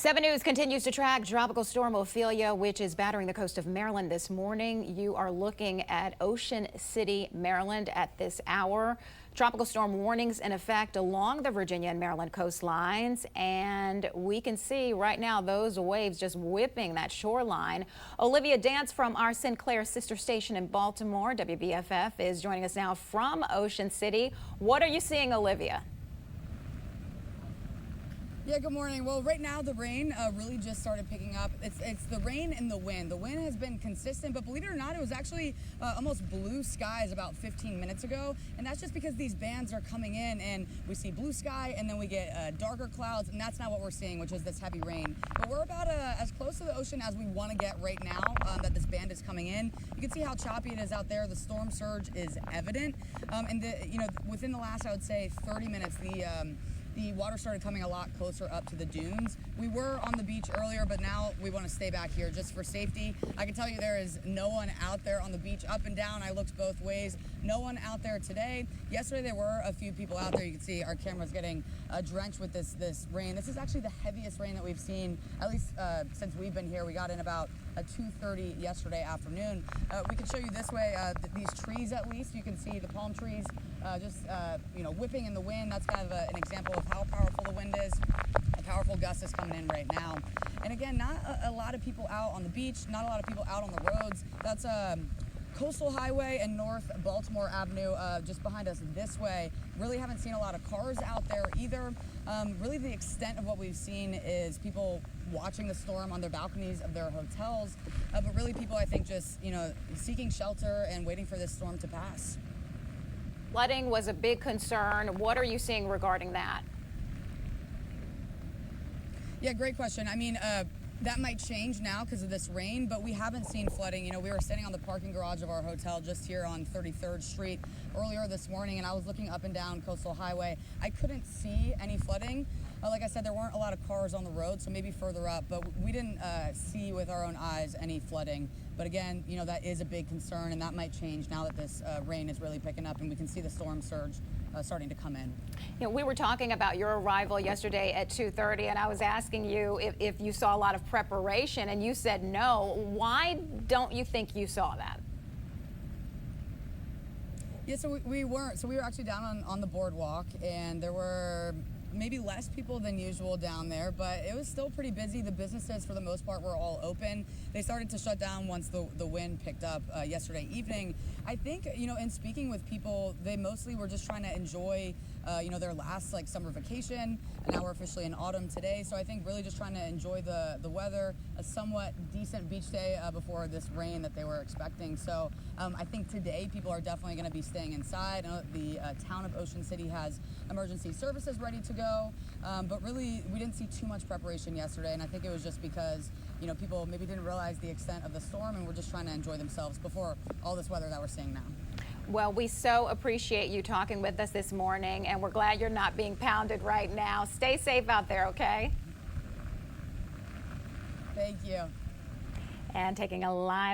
7 News continues to track Tropical Storm Ophelia, which is battering the coast of Maryland this morning. You are looking at Ocean City, Maryland at this hour. Tropical storm warnings in effect along the Virginia and Maryland coastlines, and we can see right now those waves just whipping that shoreline. Olivia Dance from our Sinclair sister station in Baltimore, WBFF, is joining us now from Ocean City. What are you seeing, Olivia? Yeah, good morning. Well, right now the rain really just started picking up. It's the rain and the wind. The wind has been consistent, but believe it or not, it was actually almost blue skies about 15 minutes ago. And that's just because these bands are coming in and we see blue sky and then we get darker clouds, and that's not what we're seeing, which is this heavy rain. But we're about as close to the ocean as we want to get right now that this band is coming in. You can see how choppy it is out there. The storm surge is evident. And within the last, I would say, 30 minutes, the water started coming a lot closer up to the dunes. We were on the beach earlier, but now we want to stay back here just for safety. I can tell you there is no one out there on the beach, up and down. I looked both ways. No one out there today. Yesterday there were a few people out there. You can see our camera's getting drenched with this rain. This is actually the heaviest rain that we've seen, at least since we've been here. We got in about 2:30 yesterday afternoon. We can show you this way. These trees, at least, you can see the palm trees whipping in the wind. That's kind of an example of how powerful the wind is. A powerful gust is coming in right now. And again, not a lot of people out on the beach, not a lot of people out on the roads. That's Coastal Highway and North Baltimore Avenue just behind us this way. Really haven't seen a lot of cars out there either. Really the extent of what we've seen is people watching the storm on their balconies of their hotels, but really people, I think, just seeking shelter and waiting for this storm to pass. Flooding was a big concern. What are you seeing regarding that? Yeah, great question. I mean, that might change now because of this rain, but we haven't seen flooding. We were sitting on the parking garage of our hotel just here on 33rd Street earlier this morning, and I was looking up and down Coastal Highway. I couldn't see any flooding. Like I said, there weren't a lot of cars on the road, so maybe further up, but we didn't see with our own eyes any flooding. But again, that is a big concern, and that might change now that this rain is really picking up and we can see the storm surge starting to come in. We were talking about your arrival yesterday at 2:30, and I was asking you if you saw a lot of preparation, and you said no. Why don't you think you saw that? Yeah, so we weren't. So we were actually down on the boardwalk, and there were maybe less people than usual down there, but it was still pretty busy. The businesses, for the most part, were all open. They started to shut down once the wind picked up yesterday evening. I think, in speaking with people, they mostly were just trying to enjoy, their last summer vacation. And now we're officially in autumn today, so I think really just trying to enjoy the weather, a somewhat decent beach day before this rain that they were expecting. So I think today people are definitely going to be staying inside. The town of Ocean City has emergency services ready to go, but really we didn't see too much preparation yesterday, and I think it was just because people maybe didn't realize the extent of the storm and were just trying to enjoy themselves before all this weather that we're seeing now. Well, we so appreciate you talking with us this morning, and we're glad you're not being pounded right now. Stay safe out there, okay? Thank you. And taking a live